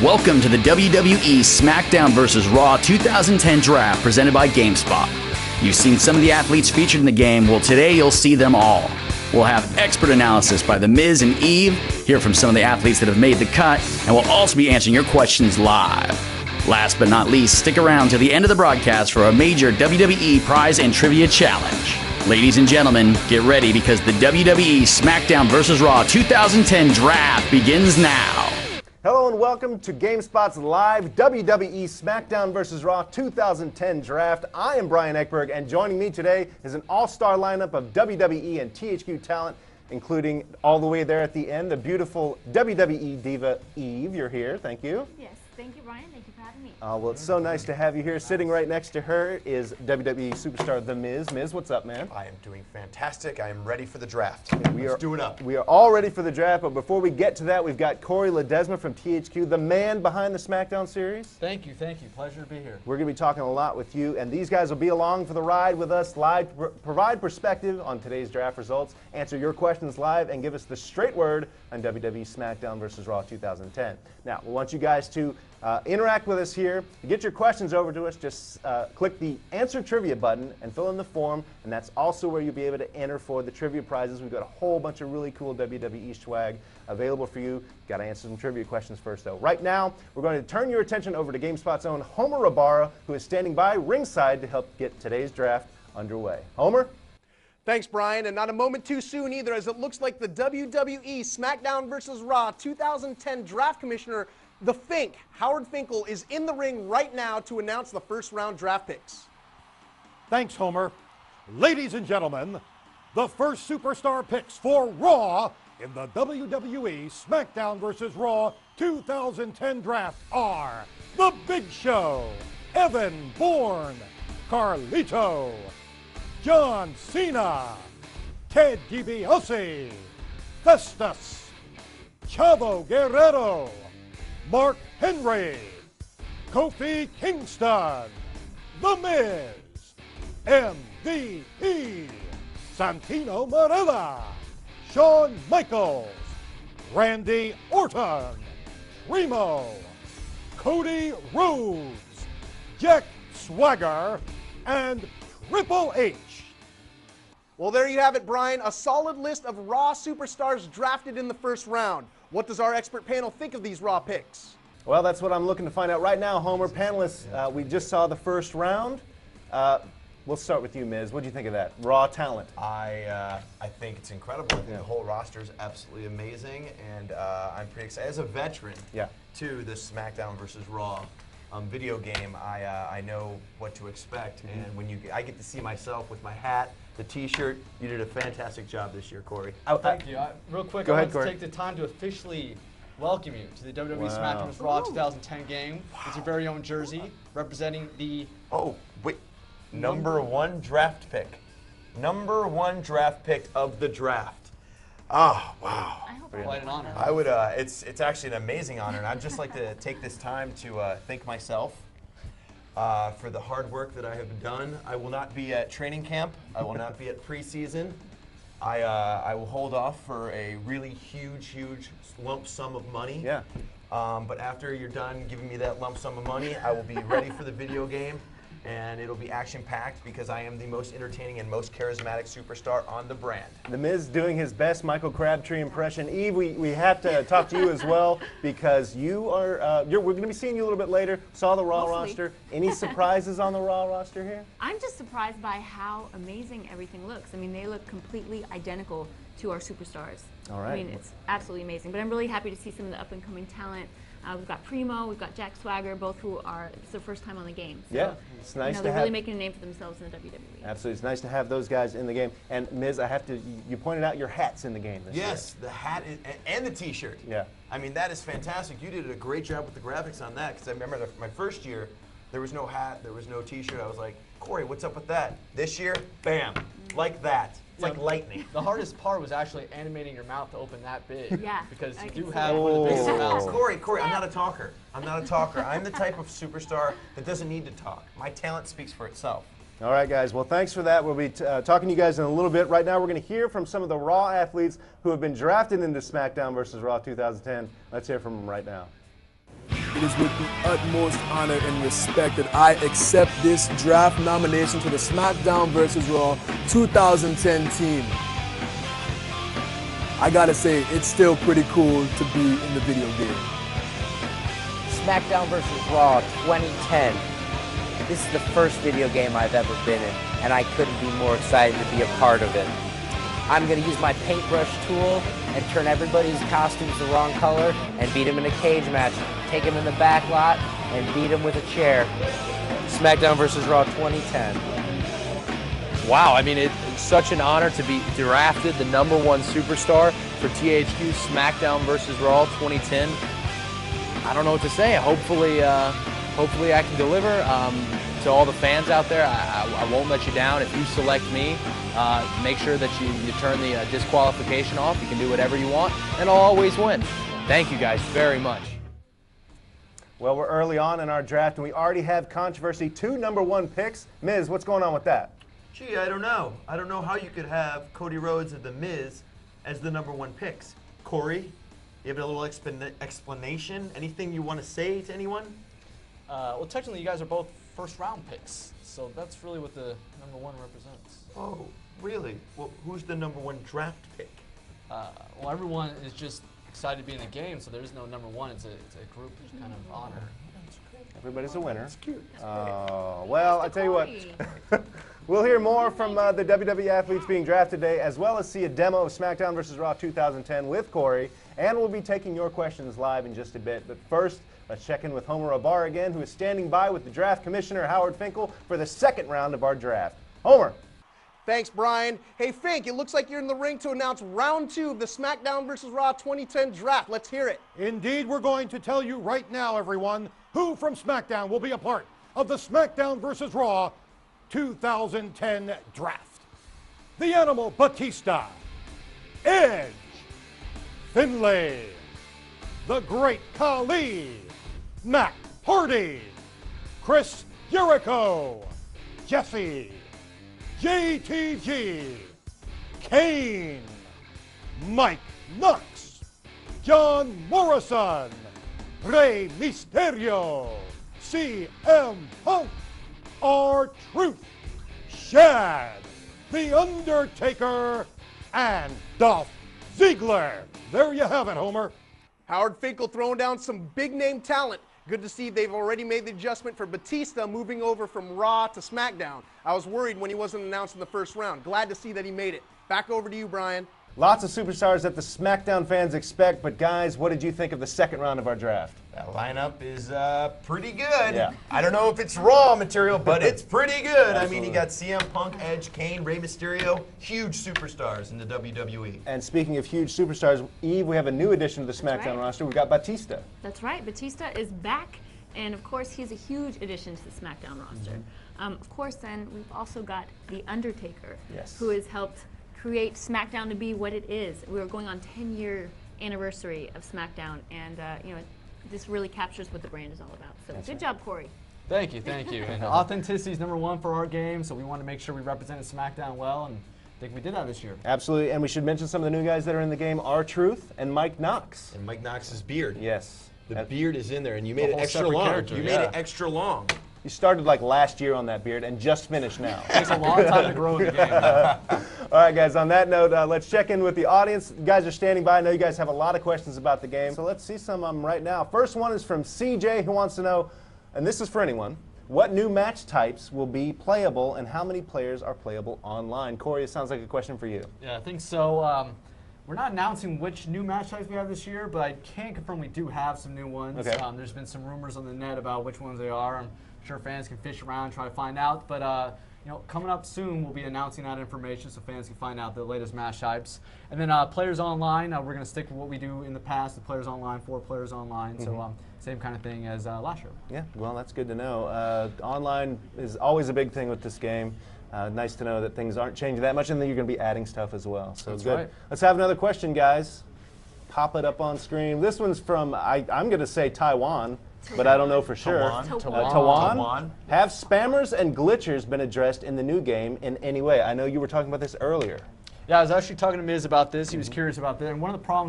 Welcome to the WWE Smackdown vs. Raw 2010 draft presented by Gamespot. You've seen some of the athletes featured in the game. Well, today you'll see them all. We'll have expert analysis by The Miz and Eve, hear from some of the athletes that have made the cut, and we'll also be answering your questions live. Last but not least, stick around to the end of the broadcast for a major WWE prize and trivia challenge. Ladies and gentlemen, get ready because the WWE Smackdown vs. Raw 2010 draft begins now. Hello and welcome to GameSpot's live WWE Smackdown vs. Raw 2010 draft. I am Brian Eckberg, and joining me today is an all-star lineup of WWE and THQ talent, including all the way there at the end, the beautiful WWE diva Eve. You're here. Thank you. Yes, thank you, Brian. Thank you for having me. Well, it's so nice to have you here. Sitting right next to her is WWE superstar The Miz. Miz, what's up, man? I am doing fantastic. I am ready for the draft. Let's do it up. We are all ready for the draft, but before we get to that, we've got Corey Ledesma from THQ, the man behind the Smackdown series. Thank you, thank you. Pleasure to be here. We're going to be talking a lot with you, and these guys will be along for the ride with us live, provide perspective on today's draft results, answer your questions live, and give us the straight word on WWE Smackdown vs. Raw 2010. Now, we want you guys to interact with us here. To get your questions over to us, just click the Answer Trivia button and fill in the form, and that's also where you'll be able to enter for the trivia prizes. We've got a whole bunch of really cool WWE swag available for you. Got to answer some trivia questions first, though. Right now, we're going to turn your attention over to GameSpot's own Homer Rabara, who is standing by ringside to help get today's draft underway. Homer? Thanks, Brian, and not a moment too soon either, as it looks like the WWE Smackdown vs. Raw 2010 Draft Commissioner, the Fink, Howard Finkel, is in the ring right now to announce the first round draft picks. Thanks, Homer. Ladies and gentlemen, the first superstar picks for Raw in the WWE Smackdown vs. Raw 2010 draft are The Big Show, Evan Bourne, Carlito, John Cena, Ted DiBiase, Festus, Chavo Guerrero, Mark Henry, Kofi Kingston, The Miz, MVP, Santino Marella, Shawn Michaels, Randy Orton, Primo, Cody Rhodes, Jack Swagger, and Triple H. Well, there you have it, Brian, a solid list of Raw superstars drafted in the first round. What does our expert panel think of these Raw picks? Well, that's what I'm looking to find out right now, Homer. Panelists, we just saw the first round. We'll start with you, Miz. What do you think of that? Raw talent. I think it's incredible. I think the whole roster is absolutely amazing, and I'm pretty excited. As a veteran to the SmackDown vs. Raw video game, I know what to expect, and when I get to see myself with my hat, the T-shirt. You did a fantastic job this year, Corey. Thank you. Real quick, Go I ahead, want Corey. to take the time to officially welcome you to the WWE Smackdown vs. Raw 2010 game. It's your very own jersey representing the... Oh, wait. Number one draft pick. Number one draft pick of the draft. Oh, wow. I hope Quite an honor. I would, it's actually an amazing honor, and I'd just like to take this time to thank myself for the hard work that I have done. I will not be at training camp. I will not be at preseason. I will hold off for a really huge lump sum of money. Yeah. But after you're done giving me that lump sum of money, I will be ready for the video game. And it'll be action-packed because I am the most entertaining and most charismatic superstar on the brand. The Miz doing his best Michael Crabtree impression. Eve, we have to talk to you as well because you are, we're going to be seeing you a little bit later. Saw the Raw roster. Any surprises on the Raw roster here? I'm just surprised by how amazing everything looks. I mean, they look completely identical to our superstars. All right. I mean, it's absolutely amazing. But I'm really happy to see some of the up-and-coming talent. We've got Primo, we've got Jack Swagger, both who are, it's their first time on the game. So, Yeah, it's nice to they're have. really making a name for themselves in the WWE. Absolutely, it's nice to have those guys in the game. And Miz, I have to, you pointed out your hat's in the game this year. Yes, the hat and the T-shirt. Yeah. I mean, that is fantastic. You did a great job with the graphics on that because I remember my first year, there was no hat, there was no T-shirt. I was like, Corey, what's up with that? This year, bam, like that. It's like lightning. The hardest part was actually animating your mouth to open that big. Yeah, Because I you can do see have that. one of the biggest mouths. Corey, I'm not a talker. I'm not a talker. I'm the type of superstar that doesn't need to talk. My talent speaks for itself. All right, guys. Well, thanks for that. We'll be talking to you guys in a little bit. Right now, we're going to hear from some of the Raw athletes who have been drafted into SmackDown vs. Raw 2010. Let's hear from them right now. it is with the utmost honor and respect that I accept this draft nomination to the SmackDown vs. Raw 2010 team. I gotta say, it's still pretty cool to be in the video game. SmackDown vs. Raw 2010. This is the first video game I've ever been in, and I couldn't be more excited to be a part of it. I'm going to use my paintbrush tool and turn everybody's costumes the wrong color and beat them in a cage match. Take them in the back lot and beat them with a chair. SmackDown vs. Raw 2010. Wow, I mean, it's such an honor to be drafted the #1 superstar for THQ SmackDown vs. Raw 2010. I don't know what to say. Hopefully I can deliver. To all the fans out there, I won't let you down. If you select me, make sure that you turn the disqualification off. You can do whatever you want, and I'll always win. Thank you guys very much. Well, we're early on in our draft, and we already have controversy. 2 #1 picks. Miz, what's going on with that? Gee, I don't know. I don't know how you could have Cody Rhodes and The Miz as the #1 picks. Corey, you have a little explanation? Anything you want to say to anyone? Well, technically, you guys are both first-round picks, so that's really what the #1 represents. Oh, really? Well, who's the #1 draft pick? Well, everyone is just excited to be in the game, so there's no #1. It's a group kind of honor. Everybody's a winner. That's cute. Well, I tell you what. We'll hear more from the WWE athletes being drafted today, as well as see a demo of SmackDown vs. Raw 2010 with Corey, and we'll be taking your questions live in just a bit. But first, let's check in with Homer Abar again, who is standing by with the draft commissioner, Howard Finkel, for the second round of our draft. Homer. Thanks, Brian. Hey, Fink, it looks like you're in the ring to announce round 2 of the SmackDown vs. Raw 2010 draft. Let's hear it. Indeed, we're going to tell you right now, everyone, who from SmackDown will be a part of the SmackDown vs. Raw 2010 draft. The Animal Batista, Edge, Finlay, The Great Khali, Matt Hardy, Chris Jericho, Jesse, JTG, Kane, Mike Knox, John Morrison, Rey Mysterio, CM Punk, R-Truth, Shad, The Undertaker, and Dolph Ziggler. There you have it, Homer. Howard Finkel throwing down some big-name talent. Good to see they've already made the adjustment for Batista moving over from Raw to SmackDown. I was worried when he wasn't announced in the first round. Glad to see that he made it. Back over to you, Brian. Lots of superstars that the SmackDown fans expect, but guys, what did you think of the second round of our draft? That lineup is pretty good. Yeah. I don't know if it's Raw material, but it's pretty good. Absolutely. I mean, you got CM Punk, Edge, Kane, Rey Mysterio, huge superstars in the WWE. And speaking of huge superstars, Eve, we have a new addition to the SmackDown roster. We've got Batista. That's right. Batista is back, and of course, he's a huge addition to the SmackDown roster. Of course, then, we've also got The Undertaker, who has helped create SmackDown to be what it is. We're going on 10-year anniversary of SmackDown, and you know, this really captures what the brand is all about. So good job, Corey. Thank you, thank you. And authenticity is #1 for our game, so we want to make sure we represented SmackDown well, and I think we did that this year. Absolutely, and we should mention some of the new guys that are in the game, R-Truth and Mike Knox. And Mike Knox's beard. Yes. The beard is in there, and you made it extra long. You made it extra long. You started like last year on that beard and just finished now. It takes a long time to grow in the game. All right, guys, on that note, let's check in with the audience. You guys are standing by. I know you guys have a lot of questions about the game, so let's see some of them right now. First one is from CJ, who wants to know, and this is for anyone, what new match types will be playable and how many players are playable online? Corey, it sounds like a question for you. Yeah, I think so. We're not announcing which new match types we have this year, but I can confirm we do have some new ones. Okay. There's been some rumors on the net about which ones they are. I'm sure fans can fish around and try to find out. But you know, coming up soon, we'll be announcing that information so fans can find out the latest match types. And then players online, we're going to stick with what we do in the past, the players online, 4 players online. So same kind of thing as last year. Yeah, well, that's good to know. Online is always a big thing with this game. Nice to know that things aren't changing that much and that you're going to be adding stuff as well. So that's good. Right. Let's have another question, guys. Pop it up on screen. This one's from, I'm going to say Taiwan, but I don't know for sure. Tawan. Have spammers and glitchers been addressed in the new game in any way? I know you were talking about this earlier. Yeah, I was actually talking to Miz about this. He was curious about that. And one of the problems